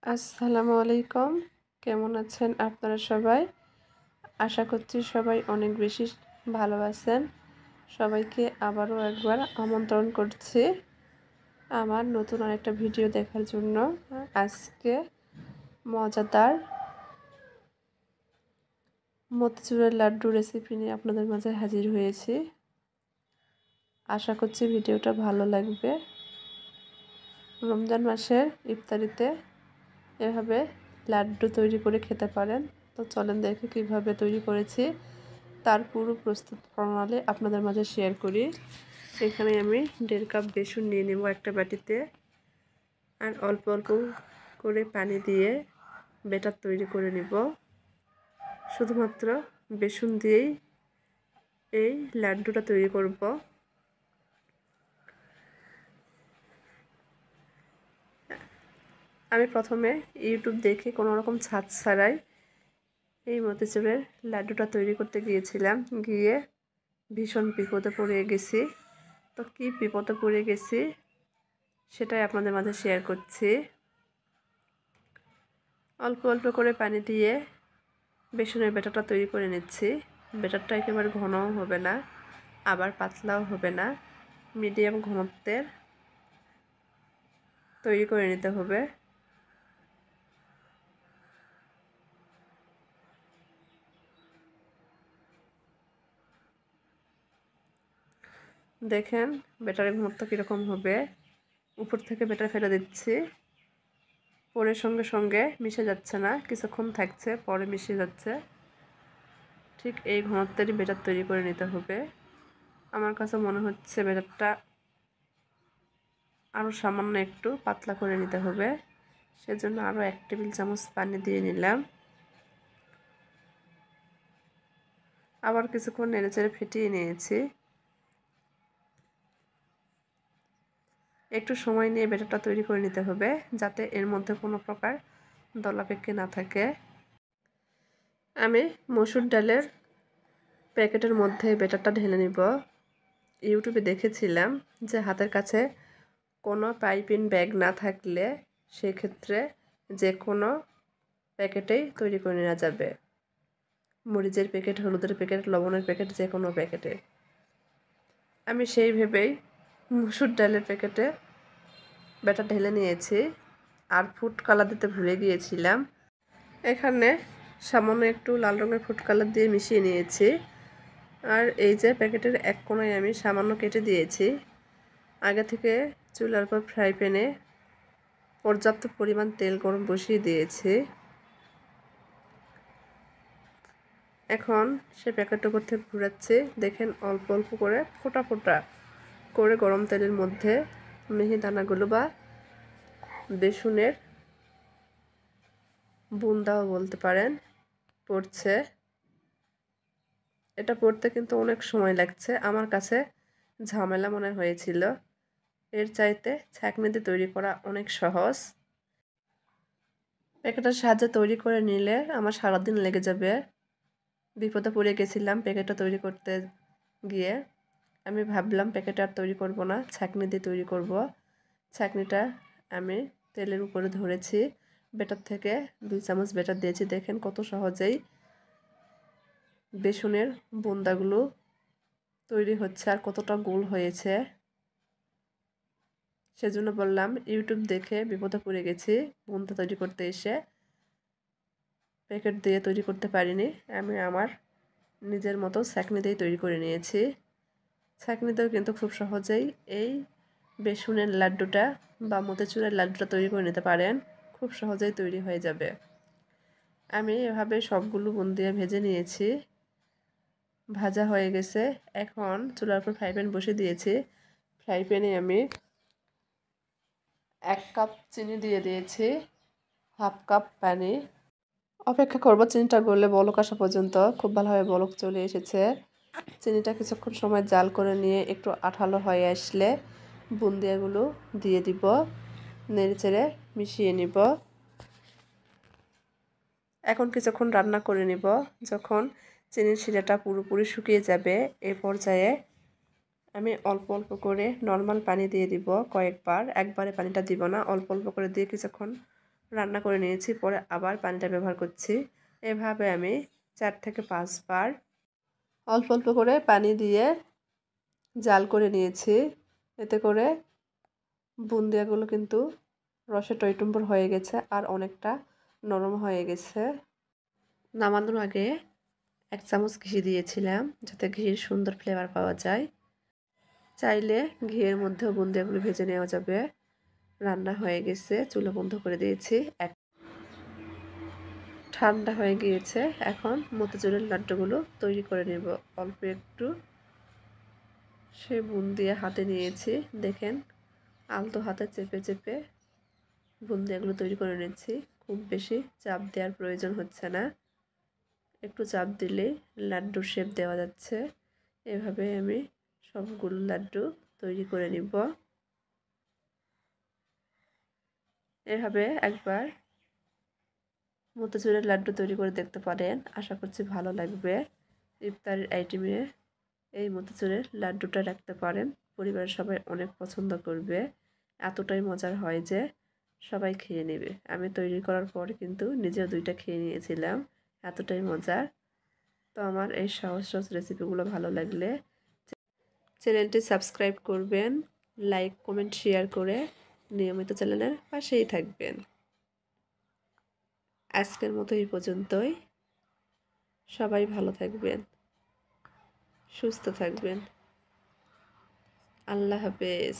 আসসালামু আলাইকুম। কেমন আছেন আপনারা সবাই? আশা করছি সবাই অনেক বেশি ভালো আছেন। সবাইকে আবারও একবার আমন্ত্রণ করছি আমার নতুন আরেকটা ভিডিও দেখার জন্য। আজকে মজাদার মতিচুরের লাড্ডু রেসিপি নিয়ে আপনাদের মাঝে হাজির হয়েছি। আশা করছি ভিডিওটা ভালো লাগবে। রমজান মাসের ইফতারিতে এভাবে লাড্ডু তৈরি করে খেতে পারেন। তো চলেন দেখে কীভাবে তৈরি করেছি তার পুরো প্রস্তুত প্রণালী আপনাদের মাঝে শেয়ার করি। এখানে আমি 1.5 কাপ বেসন নিয়ে নেব একটা বাটিতে, আর অল্প অল্প করে পানি দিয়ে ব্যাটার তৈরি করে নেব। শুধুমাত্র বেসন দিয়েই এই লাড্ডুটা তৈরি করব। আমি প্রথমে ইউটিউব দেখে কোনো রকম ছাঁচ ছাড়াই এই মতিচুরের লাড্ডুটা তৈরি করতে গিয়েছিলাম। গিয়ে ভীষণ বিপদে পড়ে গেছি। তো কী বিপদে পড়ে গেছি সেটাই আপনাদের মাঝে শেয়ার করছি। অল্প অল্প করে পানি দিয়ে বেসনের ব্যাটারটা তৈরি করে নিচ্ছি। ব্যাটারটা একেবারে ঘনও হবে না, আবার পাতলাও হবে না, মিডিয়াম ঘনত্বের তৈরি করে নিতে হবে। দেখেন ব্যাটারের ঘনত্ব কীরকম হবে। উপর থেকে ব্যাটার ফেলে দিচ্ছি, পরে সঙ্গে সঙ্গে মিশে যাচ্ছে না, কিছুক্ষণ থাকছে পরে মিশে যাচ্ছে। ঠিক এই ঘনত্বেরই ব্যাটার তৈরি করে নিতে হবে। আমার কাছে মনে হচ্ছে ব্যাটারটা আরও সামান্য একটু পাতলা করে নিতে হবে। সেজন্য আরও 1 টেবিল চামচ পানি দিয়ে নিলাম। আবার কিছুক্ষণ নেড়েচেড়ে ফেটিয়ে নিয়েছি। একটু সময় নিয়ে ব্যাটারটা তৈরি করে নিতে হবে, যাতে এর মধ্যে কোনো প্রকার দলাপেকে না থাকে। আমি মসুর ডালের প্যাকেটের মধ্যে ব্যাটারটা ঢেলে নিব। ইউটিউবে দেখেছিলাম যে হাতের কাছে কোনো পাইপিং ব্যাগ না থাকলে সেক্ষেত্রে যে কোনো প্যাকেটেই তৈরি করে নেওয়া যাবে। মরিচের প্যাকেট, হলুদের প্যাকেট, লবণের প্যাকেট, যে কোনো প্যাকেটে। আমি সেই ভেবেই মসুর ডালের প্যাকেটে ব্যাটার ঢেলে নিয়েছি। আর ফুড কালার দিতে ভুলে গিয়েছিলাম। এখানে সামান্য একটু লাল রঙের ফুড কালার দিয়ে মিশিয়ে নিয়েছি। আর এই যে প্যাকেটের এক কোণায় আমি সামান্য কেটে দিয়েছি। আগে থেকে চুলার পর ফ্রাই প্যানে পর্যাপ্ত পরিমাণ তেল গরম বসিয়ে দিয়েছি। এখন সে প্যাকেটের উপর থেকে ঘুরাচ্ছি। দেখেন অল্প অল্প করে ফোঁটা ফোঁটা করে গরম তেলের মধ্যে মিহিদানাগুলো বা বেসনের বুন্দাও বলতে পারেন পড়ছে। এটা পড়তে কিন্তু অনেক সময় লাগছে, আমার কাছে ঝামেলা মনে হয়েছিল। এর চাইতে ছাঁকনিতে তৈরি করা অনেক সহজ। প্যাকেটের সাহায্যে তৈরি করে নিলে আমার সারাদিন লেগে যাবে। বিপদে পড়ে গেছিলাম প্যাকেটটা তৈরি করতে গিয়ে। আমি ভাবলাম প্যাকেট আর তৈরি করব না, ছাঁকনি দিয়ে তৈরি করব। ছাঁকনিটা আমি তেলের উপরে ধরেছি, ব্যাটার থেকে 2 চামচ ব্যাটার দিয়েছি। দেখেন কত সহজেই বেসনের বুন্দাগুলো তৈরি হচ্ছে আর কতটা গোল হয়েছে। সেজন্য বললাম ইউটিউব দেখে বিপদে পড়ে গেছি। বুন্দা তৈরি করতে এসে প্যাকেট দিয়ে তৈরি করতে পারিনি। আমি আমার নিজের মতো ছাঁকনি দিয়ে তৈরি করে নিয়েছি। ছাঁকনিতেও কিন্তু খুব সহজেই এই বেসনের লাড্ডুটা বা মতিচুরের লাড্ডুটা তৈরি করে নিতে পারেন। খুব সহজেই তৈরি হয়ে যাবে। আমি এভাবে সবগুলো বুন্দিয়া ভেজে নিয়েছি। ভাজা হয়ে গেছে। এখন চুলার উপর ফ্রাই প্যান বসিয়ে দিয়েছি। ফ্রাই প্যানে আমি 1 কাপ চিনি দিয়ে দিয়েছি, 1/2 কাপ পানি। অপেক্ষা করব চিনিটা গলে বলক আসা পর্যন্ত। খুব ভালোভাবে বলক চলে এসেছে। চিনিটা কিছুক্ষণ সময় জাল করে নিয়ে একটু আঠালো হয়ে আসলে বুন্দিয়াগুলো দিয়ে দিব, নেড়েচেড়ে মিশিয়ে নিব। এখন কিছুক্ষণ রান্না করে নিব। যখন চিনির শিরাটা পুরোপুরি শুকিয়ে যাবে এই পর্যায়ে আমি অল্প অল্প করে নর্মাল পানি দিয়ে দিব কয়েকবার। একবারে পানিটা দিব না, অল্প অল্প করে দিয়ে কিছুক্ষণ রান্না করে নিয়েছি, পরে আবার পানিটা ব্যবহার করছি। এভাবে আমি 4 থেকে 5 বার অল্প অল্প করে পানি দিয়ে জাল করে নিয়েছি। এতে করে বুন্দিয়াগুলো কিন্তু রসে টইটুম্বর হয়ে গেছে আর অনেকটা নরম হয়ে গেছে। নামানোর আগে 1 চামচ ঘি দিয়েছিলাম যাতে ঘির সুন্দর ফ্লেভার পাওয়া যায়। চাইলে ঘিয়ের মধ্যেও বুন্দিয়াগুলো ভেজে নেওয়া যাবে। রান্না হয়ে গেছে, চুলা বন্ধ করে দিয়েছি। ঠান্ডা হয়ে গিয়েছে। এখন মতিচুরের লাড্ডুগুলো তৈরি করে নেব। অল্প একটু সে বুন্দিয়া হাতে নিয়েছি, দেখেন আলতো হাতে চেপে চেপে বুন্দিয়াগুলো তৈরি করে নিচ্ছি। খুব বেশি চাপ দেওয়ার প্রয়োজন হচ্ছে না, একটু চাপ দিলেই লাড্ডুর শেপ দেওয়া যাচ্ছে। এভাবে আমি সবগুলো লাড্ডু তৈরি করে নিব। এভাবে একবার মতিচুরের লাড্ডু তৈরি করে দেখতে পারেন, আশা করছি ভালো লাগবে। ইফতারের আইটেমে এই মতিচুরের লাড্ডুটা রাখতে পারেন, পরিবারের সবাই অনেক পছন্দ করবে। এতটাই মজার হয় যে সবাই খেয়ে নেবে। আমি তৈরি করার পর কিন্তু নিজেও 2টা খেয়ে নিয়েছিলাম, এতটাই মজার। তো আমার এই সহজ সহজ রেসিপিগুলো ভালো লাগলে চ্যানেলটি সাবস্ক্রাইব করবেন, লাইক কমেন্ট শেয়ার করে নিয়মিত চ্যানেলের পাশেই থাকবেন। আজকের মতো এই পর্যন্তই। সবাই ভালো থাকবেন, সুস্থ থাকবেন। আল্লাহ হাফেজ।